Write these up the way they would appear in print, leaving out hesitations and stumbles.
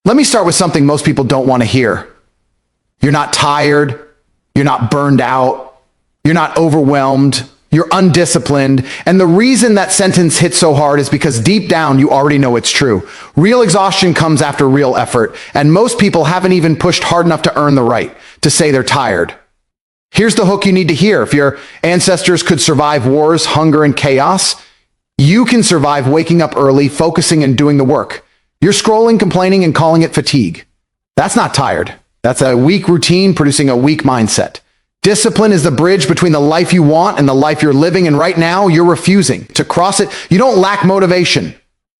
Let me start with something most people don't want to hear. You're not tired. You're not burned out. You're not overwhelmed. You're undisciplined. And the reason that sentence hits so hard is because deep down, you already know it's true. Real exhaustion comes after real effort. And most people haven't even pushed hard enough to earn the right to say they're tired. Here's the hook you need to hear. If your ancestors could survive wars, hunger, and chaos, you can survive waking up early, focusing and doing the work. You're scrolling, complaining, and calling it fatigue. That's not tired. That's a weak routine producing a weak mindset. Discipline is the bridge between the life you want and the life you're living, and right now you're refusing to cross it. You don't lack motivation.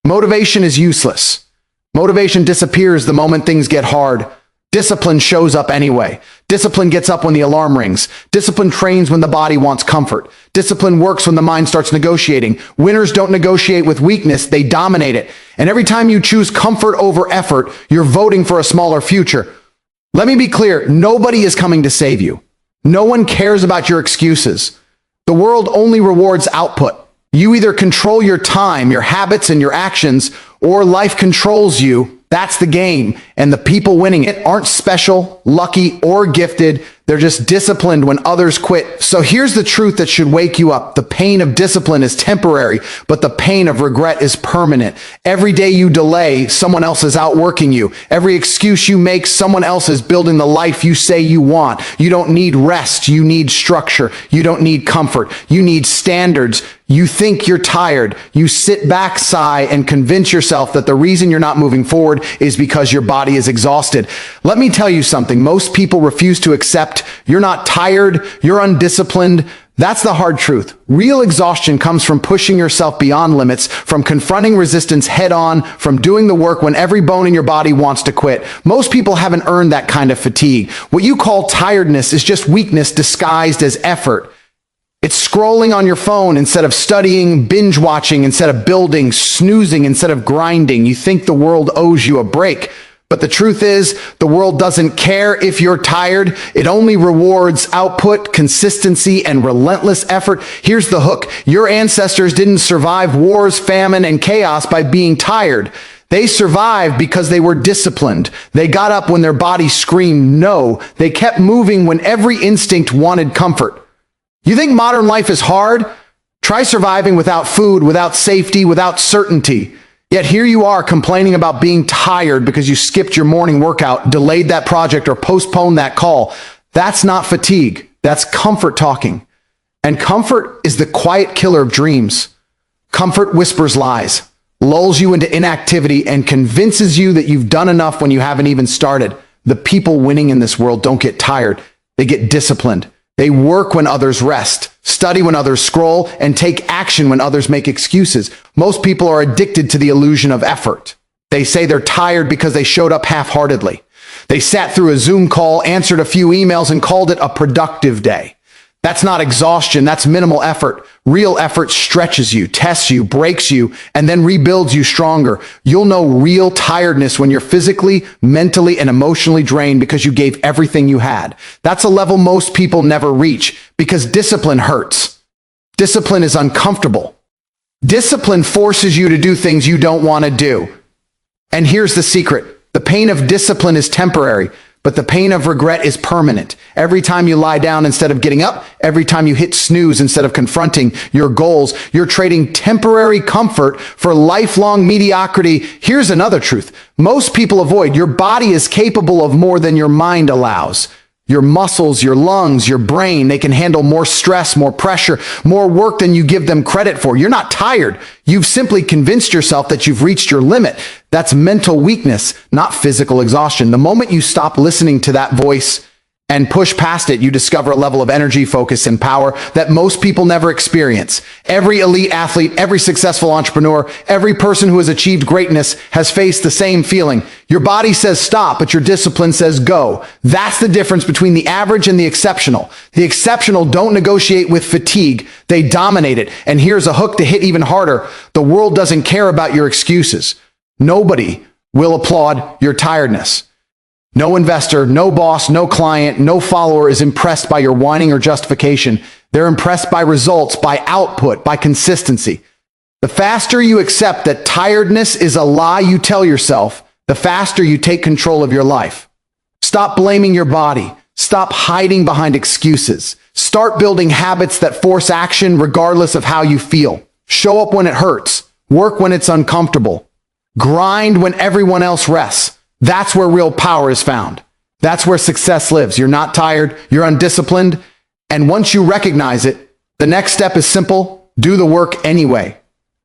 Motivation is useless. Motivation disappears the moment things get hard. Discipline shows up anyway. Discipline gets up when the alarm rings. Discipline trains when the body wants comfort. Discipline works when the mind starts negotiating. Winners don't negotiate with weakness, they dominate it. And every time you choose comfort over effort, you're voting for a smaller future. Let me be clear, nobody is coming to save you. No one cares about your excuses. The world only rewards output. You either control your time, your habits, and your actions, or life controls you. That's the game. And the people winning it aren't special, lucky, or gifted. They're just disciplined when others quit. So here's the truth that should wake you up. The pain of discipline is temporary, but the pain of regret is permanent. Every day you delay, someone else is outworking you. Every excuse you make, someone else is building the life you say you want. You don't need rest. You need structure. You don't need comfort. You need standards. You think you're tired. You sit back, sigh, and convince yourself that the reason you're not moving forward is because your body is exhausted. Let me tell you something. Most people refuse to accept you're not tired, you're undisciplined. That's the hard truth. Real exhaustion comes from pushing yourself beyond limits, from confronting resistance head on, from doing the work when every bone in your body wants to quit. Most people haven't earned that kind of fatigue. What you call tiredness is just weakness disguised as effort. It's scrolling on your phone instead of studying, binge watching instead of building, snoozing instead of grinding. You think the world owes you a break. But the truth is, the world doesn't care if you're tired. It only rewards output, consistency, and relentless effort. Here's the hook. Your ancestors didn't survive wars, famine, and chaos by being tired. They survived because they were disciplined. They got up when their body screamed no. They kept moving when every instinct wanted comfort. You think modern life is hard? Try surviving without food, without safety, without certainty. Yet here you are complaining about being tired because you skipped your morning workout, delayed that project, or postponed that call. That's not fatigue. That's comfort talking. And comfort is the quiet killer of dreams. Comfort whispers lies, lulls you into inactivity, and convinces you that you've done enough when you haven't even started. The people winning in this world don't get tired. They get disciplined. They work when others rest, study when others scroll, and take action when others make excuses. Most people are addicted to the illusion of effort. They say they're tired because they showed up half-heartedly. They sat through a Zoom call, answered a few emails, and called it a productive day. That's not exhaustion, that's minimal effort. Real effort stretches you, tests you, breaks you, and then rebuilds you stronger. You'll know real tiredness when you're physically, mentally, and emotionally drained because you gave everything you had. That's a level most people never reach because discipline hurts. Discipline is uncomfortable. Discipline forces you to do things you don't want to do. And here's the secret. The pain of discipline is temporary, but the pain of regret is permanent. Every time you lie down instead of getting up, every time you hit snooze instead of confronting your goals, you're trading temporary comfort for lifelong mediocrity. Here's another truth. Most people avoid. Your body is capable of more than your mind allows. Your muscles, your lungs, your brain, they can handle more stress, more pressure, more work than you give them credit for. You're not tired. You've simply convinced yourself that you've reached your limit. That's mental weakness, not physical exhaustion. The moment you stop listening to that voice and push past it, you discover a level of energy, focus, and power that most people never experience. Every elite athlete, every successful entrepreneur, every person who has achieved greatness has faced the same feeling. Your body says stop, but your discipline says go. That's the difference between the average and the exceptional. The exceptional don't negotiate with fatigue. They dominate it. And here's a hook to hit even harder. The world doesn't care about your excuses. Nobody will applaud your tiredness. No investor, no boss, no client, no follower is impressed by your whining or justification. They're impressed by results, by output, by consistency. The faster you accept that tiredness is a lie you tell yourself, the faster you take control of your life. Stop blaming your body. Stop hiding behind excuses. Start building habits that force action regardless of how you feel. Show up when it hurts. Work when it's uncomfortable. Grind when everyone else rests. That's where real power is found. That's where success lives. You're not tired. You're undisciplined. And once you recognize it, the next step is simple. Do the work anyway.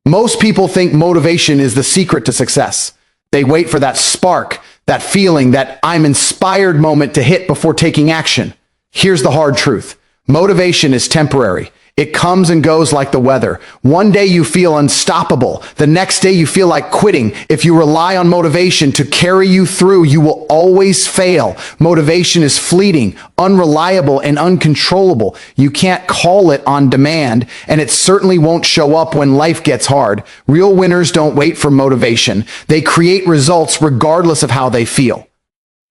Most people think motivation is the secret to success. They wait for that spark, that feeling, that I'm inspired moment to hit before taking action. Here's the hard truth. Motivation is temporary. It comes and goes like the weather. One day you feel unstoppable. The next day you feel like quitting. If you rely on motivation to carry you through, you will always fail. Motivation is fleeting, unreliable, and uncontrollable. You can't call it on demand, and it certainly won't show up when life gets hard. Real winners don't wait for motivation. They create results regardless of how they feel.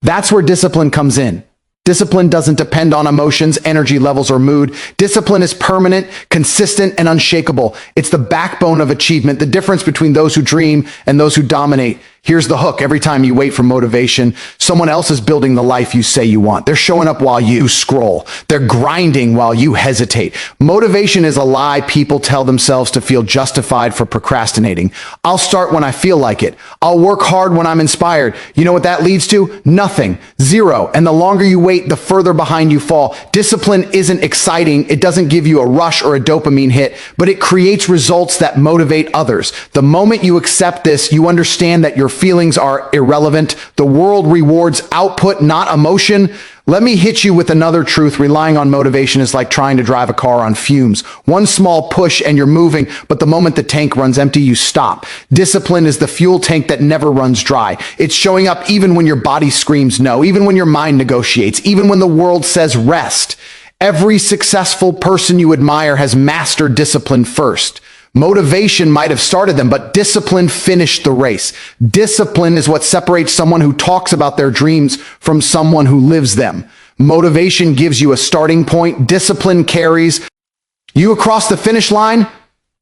That's where discipline comes in. Discipline doesn't depend on emotions, energy levels, or mood. Discipline is permanent, consistent, and unshakable. It's the backbone of achievement, the difference between those who dream and those who dominate. Here's the hook. Every time you wait for motivation, someone else is building the life you say you want. They're showing up while you scroll. They're grinding while you hesitate. Motivation is a lie people tell themselves to feel justified for procrastinating. I'll start when I feel like it. I'll work hard when I'm inspired. You know what that leads to? Nothing. Zero. And the longer you wait, the further behind you fall. Discipline isn't exciting. It doesn't give you a rush or a dopamine hit, but it creates results that motivate others. The moment you accept this, you understand that your feelings are irrelevant. The world rewards output, not emotion. Let me hit you with another truth. Relying on motivation is like trying to drive a car on fumes. One small push and you're moving, but the moment the tank runs empty, you stop. Discipline is the fuel tank that never runs dry. It's showing up even when your body screams no, even when your mind negotiates, even when the world says rest. Every successful person you admire has mastered discipline first. Motivation might have started them, but discipline finished the race. Discipline is what separates someone who talks about their dreams from someone who lives them. Motivation gives you a starting point. Discipline carries you across the finish line.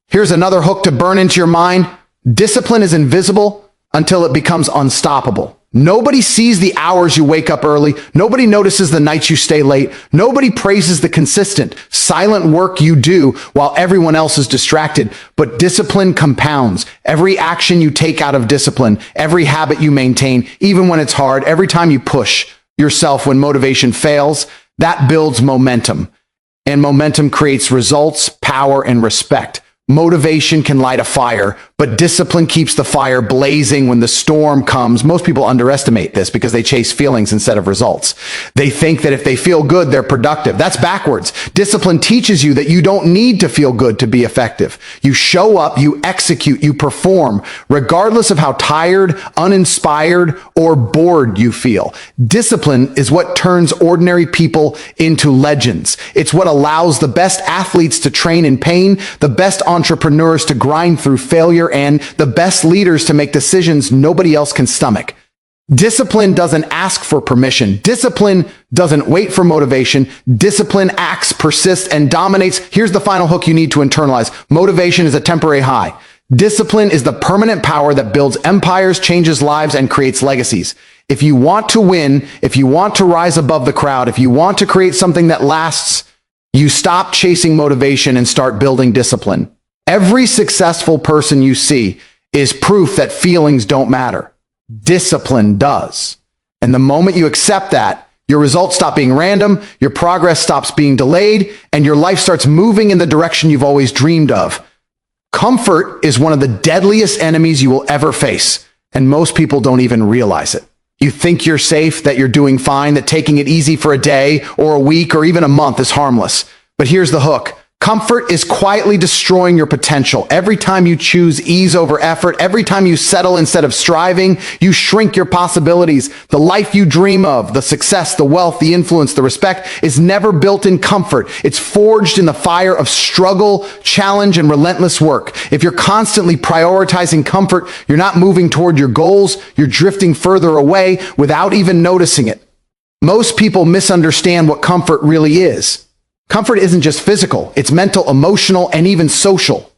Here's another hook to burn into your mind. Discipline is invisible until it becomes unstoppable. Nobody sees the hours you wake up early. Nobody notices the nights you stay late. Nobody praises the consistent, silent work you do while everyone else is distracted. But discipline compounds. Every action you take out of discipline, every habit you maintain, even when it's hard, every time you push yourself when motivation fails, that builds momentum. And momentum creates results, power, and respect. Motivation can light a fire, but discipline keeps the fire blazing when the storm comes. Most people underestimate this because they chase feelings instead of results. They think that if they feel good, they're productive. That's backwards. Discipline teaches you that you don't need to feel good to be effective. You show up, you execute, you perform, regardless of how tired, uninspired, or bored you feel. Discipline is what turns ordinary people into legends. It's what allows the best athletes to train in pain, the best entrepreneurs to grind through failure, and the best leaders to make decisions nobody else can stomach. Discipline doesn't ask for permission. Discipline doesn't wait for motivation. Discipline acts, persists, and dominates. Here's the final hook you need to internalize. Motivation is a temporary high. Discipline is the permanent power that builds empires, changes lives, and creates legacies. If you want to win, if you want to rise above the crowd, if you want to create something that lasts, you stop chasing motivation and start building discipline. Every successful person you see is proof that feelings don't matter. Discipline does. And the moment you accept that, your results stop being random, your progress stops being delayed, and your life starts moving in the direction you've always dreamed of. Comfort is one of the deadliest enemies you will ever face, and most people don't even realize it. You think you're safe, that you're doing fine, that taking it easy for a day or a week or even a month is harmless. But here's the hook. Comfort is quietly destroying your potential. Every time you choose ease over effort, every time you settle instead of striving, you shrink your possibilities. The life you dream of, the success, the wealth, the influence, the respect is never built in comfort. It's forged in the fire of struggle, challenge, and relentless work. If you're constantly prioritizing comfort, you're not moving toward your goals. You're drifting further away without even noticing it. Most people misunderstand what comfort really is. Comfort isn't just physical, it's mental, emotional, and even social.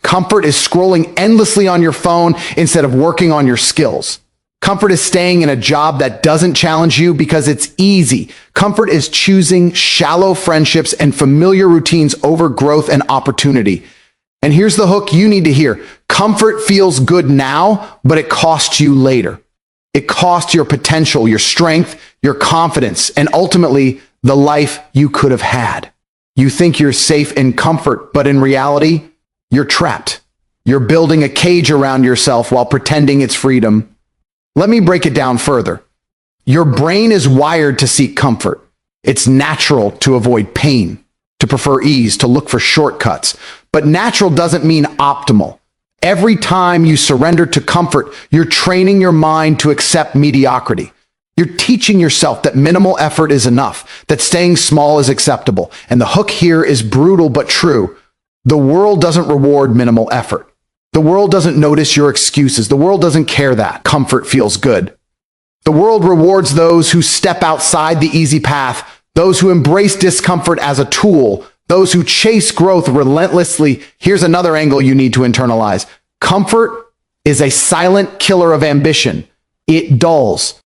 Comfort is scrolling endlessly on your phone instead of working on your skills. Comfort is staying in a job that doesn't challenge you because it's easy. Comfort is choosing shallow friendships and familiar routines over growth and opportunity. And here's the hook you need to hear. Comfort feels good now, but it costs you later. It costs your potential, your strength, your confidence, and ultimately the life you could have had. You think you're safe in comfort, but in reality, you're trapped. You're building a cage around yourself while pretending it's freedom. Let me break it down further. Your brain is wired to seek comfort. It's natural to avoid pain, to prefer ease, to look for shortcuts. But natural doesn't mean optimal. Every time you surrender to comfort, you're training your mind to accept mediocrity. You're teaching yourself that minimal effort is enough, that staying small is acceptable. And the hook here is brutal but true. The world doesn't reward minimal effort. The world doesn't notice your excuses. The world doesn't care that comfort feels good. The world rewards those who step outside the easy path, those who embrace discomfort as a tool, those who chase growth relentlessly. Here's another angle you need to internalize. Comfort is a silent killer of ambition. It dulls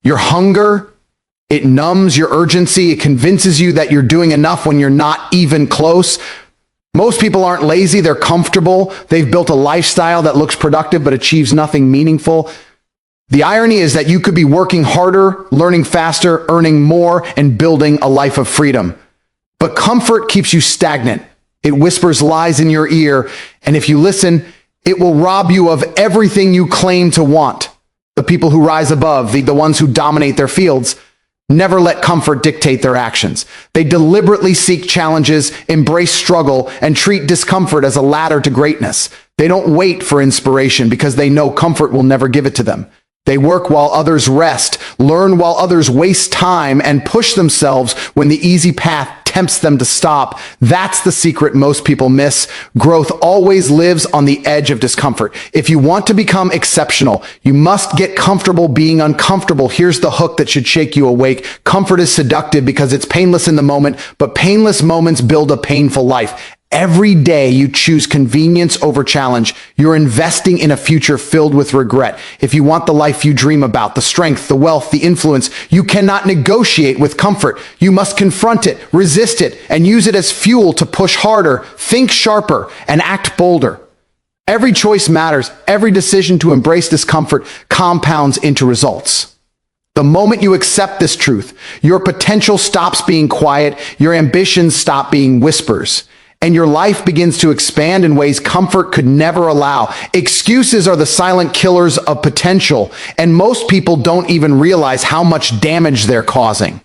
your hunger. It numbs your urgency. It convinces you that you're doing enough when you're not even close. Most people aren't lazy, they're comfortable. They've built a lifestyle that looks productive but achieves nothing meaningful. The irony is that you could be working harder, learning faster, earning more, and building a life of freedom. But comfort keeps you stagnant. It whispers lies in your ear, and if you listen, it will rob you of everything you claim to want. The people who rise above, the ones who dominate their fields, never let comfort dictate their actions. They deliberately seek challenges, embrace struggle, and treat discomfort as a ladder to greatness. They don't wait for inspiration because they know comfort will never give it to them. They work while others rest, learn while others waste time, and push themselves when the easy path tempts them to stop. That's the secret most people miss. Growth always lives on the edge of discomfort. If you want to become exceptional, you must get comfortable being uncomfortable. Here's the hook that should shake you awake. Comfort is seductive because it's painless in the moment, but painless moments build a painful life. Every day you choose convenience over challenge. You're investing in a future filled with regret. If you want the life you dream about, the strength, the wealth, the influence, you cannot negotiate with comfort. You must confront it, resist it, and use it as fuel to push harder, think sharper, and act bolder. Every choice matters. Every decision to embrace discomfort compounds into results. The moment you accept this truth, your potential stops being quiet, your ambitions stop being whispers, and your life begins to expand in ways comfort could never allow. Excuses are the silent killers of potential, and most people don't even realize how much damage they're causing.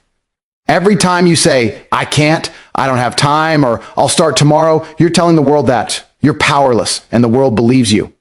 Every time you say, I can't, I don't have time, or I'll start tomorrow, you're telling the world that you're powerless, and the world believes you.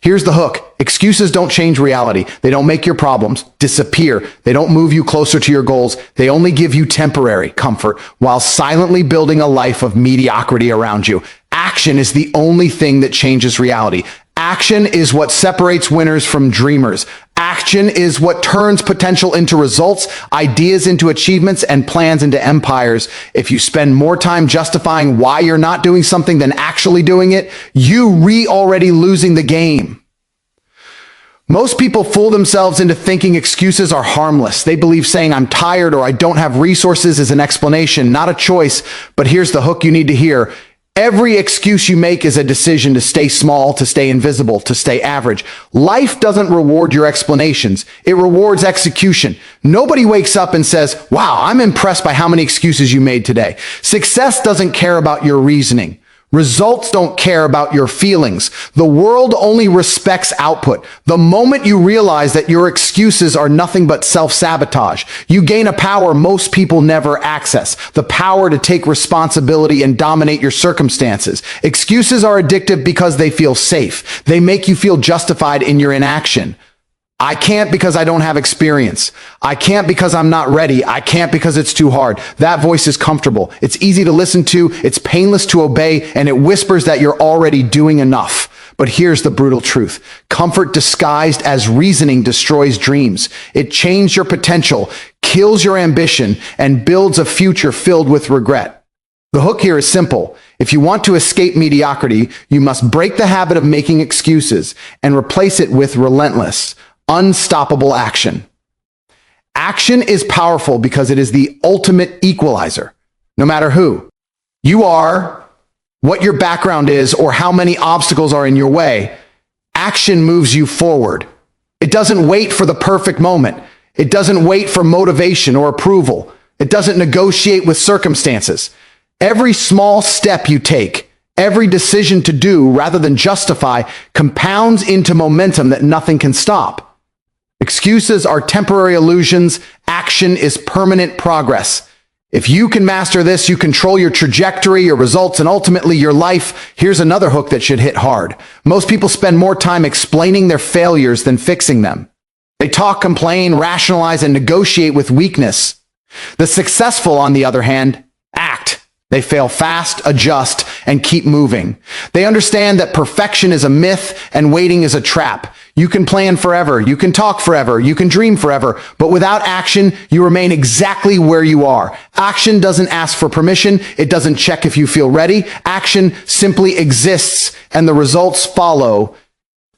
Here's the hook. Excuses don't change reality. They don't make your problems disappear. They don't move you closer to your goals. They only give you temporary comfort while silently building a life of mediocrity around you. Action is the only thing that changes reality. Action is what separates winners from dreamers. Action is what turns potential into results, ideas into achievements, and plans into empires. If you spend more time justifying why you're not doing something than actually doing it, you already losing the game. Most people fool themselves into thinking excuses are harmless. They believe saying I'm tired or I don't have resources is an explanation, not a choice. But here's the hook you need to hear. Every excuse you make is a decision to stay small, to stay invisible, to stay average. Life doesn't reward your explanations. It rewards execution. Nobody wakes up and says, wow, I'm impressed by how many excuses you made today. Success doesn't care about your reasoning. Results don't care about your feelings. The world only respects output. The moment you realize that your excuses are nothing but self-sabotage, you gain a power most people never access, the power to take responsibility and dominate your circumstances. Excuses are addictive because they feel safe. They make you feel justified in your inaction. I can't because I don't have experience. I can't because I'm not ready. I can't because it's too hard. That voice is comfortable. It's easy to listen to. It's painless to obey. And it whispers that you're already doing enough. But here's the brutal truth. Comfort disguised as reasoning destroys dreams. It chains your potential, kills your ambition, and builds a future filled with regret. The hook here is simple. If you want to escape mediocrity, you must break the habit of making excuses and replace it with relentless, unstoppable action. Action is powerful because it is the ultimate equalizer. No matter who you are, what your background is, or how many obstacles are in your way, action moves you forward. It doesn't wait for the perfect moment. It doesn't wait for motivation or approval. It doesn't negotiate with circumstances. Every small step you take, every decision to do rather than justify, compounds into momentum that nothing can stop. Excuses are temporary illusions. Action is permanent progress. If you can master this, you control your trajectory, your results, and ultimately your life. Here's another hook that should hit hard. Most people spend more time explaining their failures than fixing them. They talk, complain, rationalize, and negotiate with weakness. The successful, on the other hand, act. They fail fast, adjust, and keep moving. They understand that perfection is a myth and waiting is a trap. You can plan forever, you can talk forever, you can dream forever, but without action, you remain exactly where you are. Action doesn't ask for permission, it doesn't check if you feel ready. Action simply exists, and the results follow.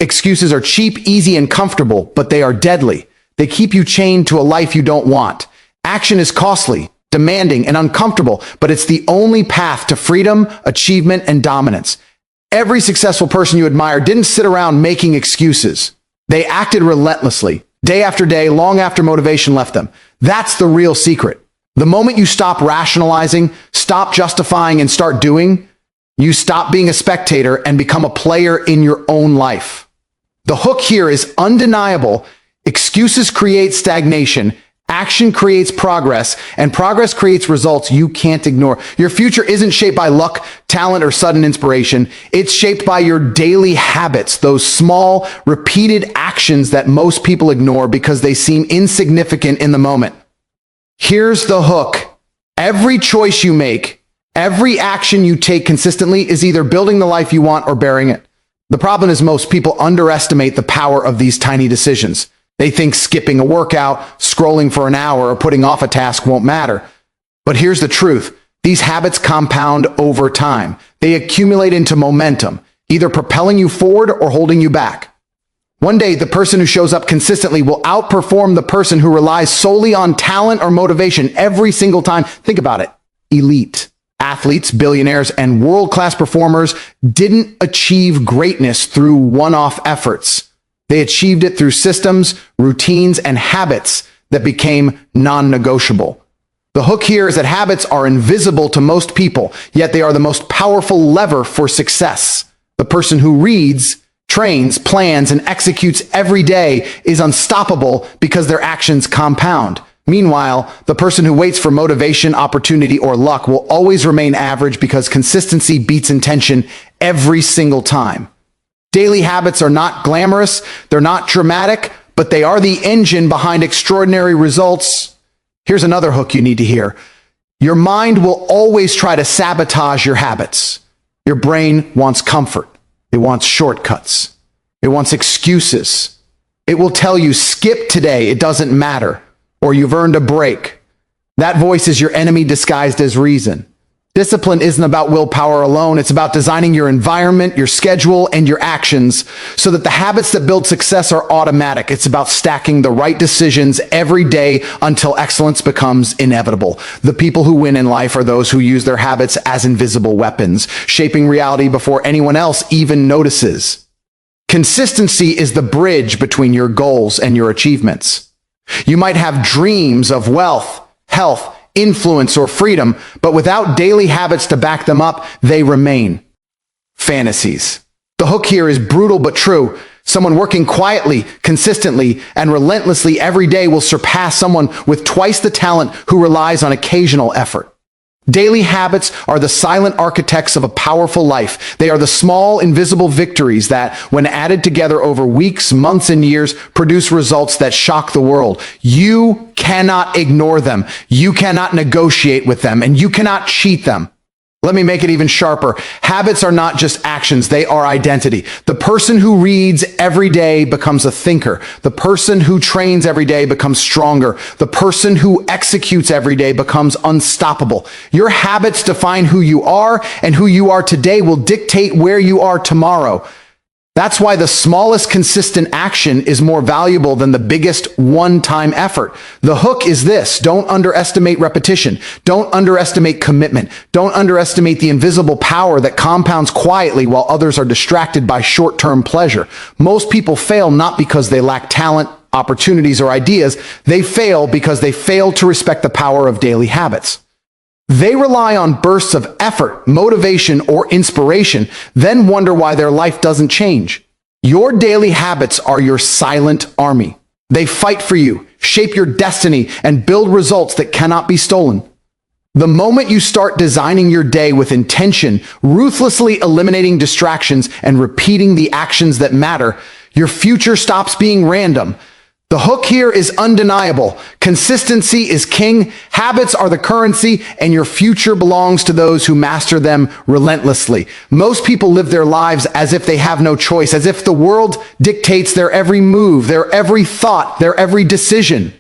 Excuses are cheap, easy, and comfortable, but they are deadly. They keep you chained to a life you don't want. Action is costly, demanding, and uncomfortable, but it's the only path to freedom, achievement, and dominance. Every successful person you admire didn't sit around making excuses. They acted relentlessly, day after day, long after motivation left them. That's the real secret. The moment you stop rationalizing, stop justifying, and start doing, you stop being a spectator and become a player in your own life. The hook here is undeniable. Excuses create stagnation. Action creates progress, and progress creates results you can't ignore. Your future isn't shaped by luck, talent, or sudden inspiration. It's shaped by your daily habits, those small, repeated actions that most people ignore because they seem insignificant in the moment. Here's the hook. Every choice you make, every action you take consistently is either building the life you want or burying it. The problem is most people underestimate the power of these tiny decisions. They think skipping a workout, scrolling for an hour, or putting off a task won't matter. But here's the truth. These habits compound over time. They accumulate into momentum, either propelling you forward or holding you back. One day, the person who shows up consistently will outperform the person who relies solely on talent or motivation every single time. Think about it. Elite athletes, billionaires, and world-class performers didn't achieve greatness through one-off efforts. They achieved it through systems, routines, and habits that became non-negotiable. The hook here is that habits are invisible to most people, yet they are the most powerful lever for success. The person who reads, trains, plans, and executes every day is unstoppable because their actions compound. Meanwhile, the person who waits for motivation, opportunity, or luck will always remain average because consistency beats intention every single time. Daily habits are not glamorous, they're not dramatic, but they are the engine behind extraordinary results. Here's another hook you need to hear. Your mind will always try to sabotage your habits. Your brain wants comfort. It wants shortcuts. It wants excuses. It will tell you, skip today, it doesn't matter, or you've earned a break. That voice is your enemy disguised as reason. Discipline isn't about willpower alone. It's about designing your environment, your schedule, and your actions so that the habits that build success are automatic. It's about stacking the right decisions every day until excellence becomes inevitable. The people who win in life are those who use their habits as invisible weapons, shaping reality before anyone else even notices. Consistency is the bridge between your goals and your achievements. You might have dreams of wealth, health, influence, or freedom, but without daily habits to back them up, they remain fantasies. The hook here is brutal but true. Someone working quietly, consistently, and relentlessly every day will surpass someone with twice the talent who relies on occasional effort. Daily habits are the silent architects of a powerful life. They are the small, invisible victories that, when added together over weeks, months, and years, produce results that shock the world. You cannot ignore them. You cannot negotiate with them, and you cannot cheat them. Let me make it even sharper. Habits are not just actions, they are identity. The person who reads every day becomes a thinker. The person who trains every day becomes stronger. The person who executes every day becomes unstoppable. Your habits define who you are, and who you are today will dictate where you are tomorrow. That's why the smallest consistent action is more valuable than the biggest one-time effort. The hook is this: don't underestimate repetition. Don't underestimate commitment. Don't underestimate the invisible power that compounds quietly while others are distracted by short-term pleasure. Most people fail not because they lack talent, opportunities, or ideas. They fail because they fail to respect the power of daily habits. They rely on bursts of effort, motivation, or inspiration, then wonder why their life doesn't change. Your daily habits are your silent army. They fight for you, shape your destiny, and build results that cannot be stolen. The moment you start designing your day with intention, ruthlessly eliminating distractions, and repeating the actions that matter, your future stops being random. The hook here is undeniable. Consistency is king, habits are the currency, and your future belongs to those who master them relentlessly. Most people live their lives as if they have no choice, as if the world dictates their every move, their every thought, their every decision.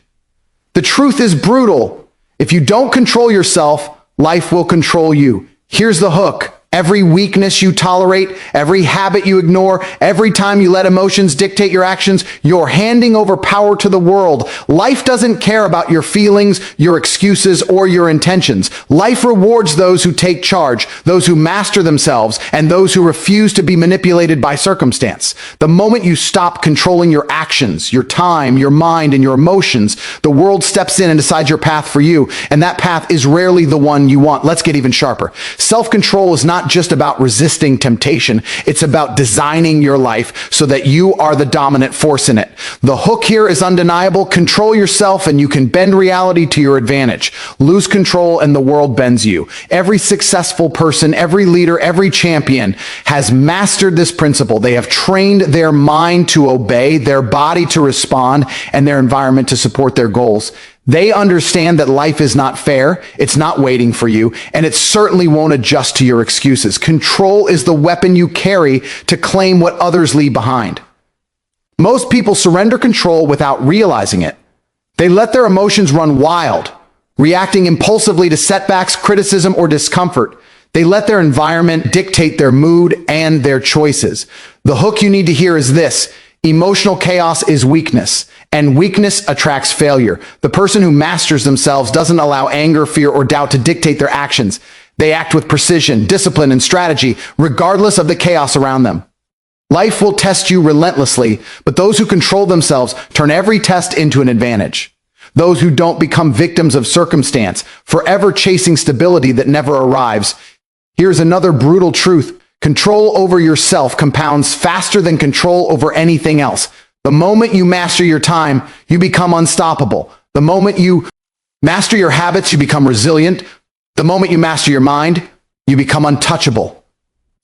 The truth is brutal. If you don't control yourself, life will control you. Here's the hook. Every weakness you tolerate, every habit you ignore, every time you let emotions dictate your actions, you're handing over power to the world. Life doesn't care about your feelings, your excuses, or your intentions. Life rewards those who take charge, those who master themselves, and those who refuse to be manipulated by circumstance. The moment you stop controlling your actions, your time, your mind, and your emotions, the world steps in and decides your path for you, and that path is rarely the one you want. Let's get even sharper. Self-control is not just about resisting temptation. It's about designing your life so that you are the dominant force in it. The hook here is undeniable. Control yourself and you can bend reality to your advantage. Lose control and the world bends you. Every successful person, every leader, every champion has mastered this principle. They have trained their mind to obey, their body to respond, and their environment to support their goals. They understand that life is not fair, it's not waiting for you, and it certainly won't adjust to your excuses. Control is the weapon you carry to claim what others leave behind. Most people surrender control without realizing it. They let their emotions run wild, reacting impulsively to setbacks, criticism, or discomfort. They let their environment dictate their mood and their choices. The hook you need to hear is this: emotional chaos is weakness, and weakness attracts failure. The person who masters themselves doesn't allow anger, fear, or doubt to dictate their actions. They act with precision, discipline, and strategy, regardless of the chaos around them. Life will test you relentlessly, but those who control themselves turn every test into an advantage. Those who don't become victims of circumstance, forever chasing stability that never arrives. Here's another brutal truth. Control over yourself compounds faster than control over anything else. The moment you master your time, you become unstoppable. The moment you master your habits, you become resilient. The moment you master your mind, you become untouchable.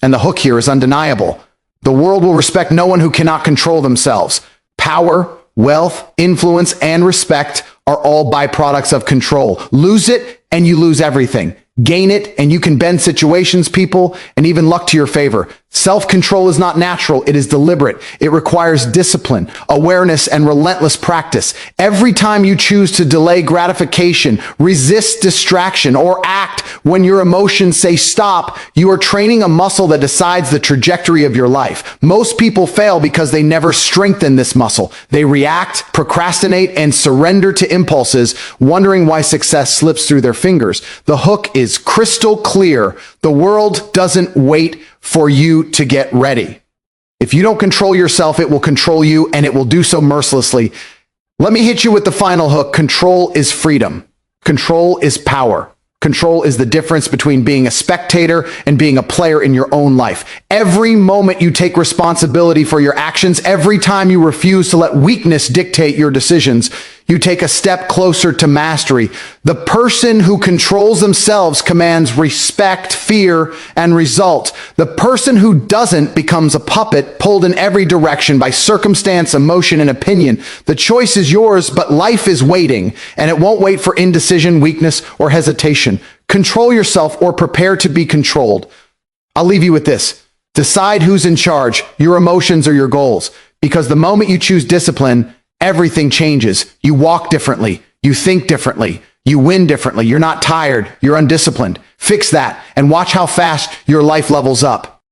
And the hook here is undeniable. The world will respect no one who cannot control themselves. Power, wealth, influence, and respect are all byproducts of control. Lose it, and you lose everything. Gain it, and you can bend situations, people, and even luck to your favor. Self-control is not natural, it is deliberate. It requires discipline, awareness, and relentless practice. Every time you choose to delay gratification, resist distraction, or act when your emotions say stop, you are training a muscle that decides the trajectory of your life. Most people fail because they never strengthen this muscle. They react, procrastinate, and surrender to impulses, wondering why success slips through their fingers. The hook is crystal clear. The world doesn't wait for you to get ready. If you don't control yourself, it will control you, and it will do so mercilessly. Let me hit you with the final hook. Control is freedom. Control is power. Control is the difference between being a spectator and being a player in your own life. Every moment you take responsibility for your actions, every time you refuse to let weakness dictate your decisions, you take a step closer to mastery. The person who controls themselves commands respect, fear, and result. The person who doesn't becomes a puppet pulled in every direction by circumstance, emotion, and opinion. The choice is yours, but life is waiting, and it won't wait for indecision, weakness, or hesitation. Control yourself or prepare to be controlled. I'll leave you with this. Decide who's in charge, your emotions or your goals, because the moment you choose discipline, everything changes. You walk differently. You think differently. You win differently. You're not tired. You're undisciplined. Fix that and watch how fast your life levels up.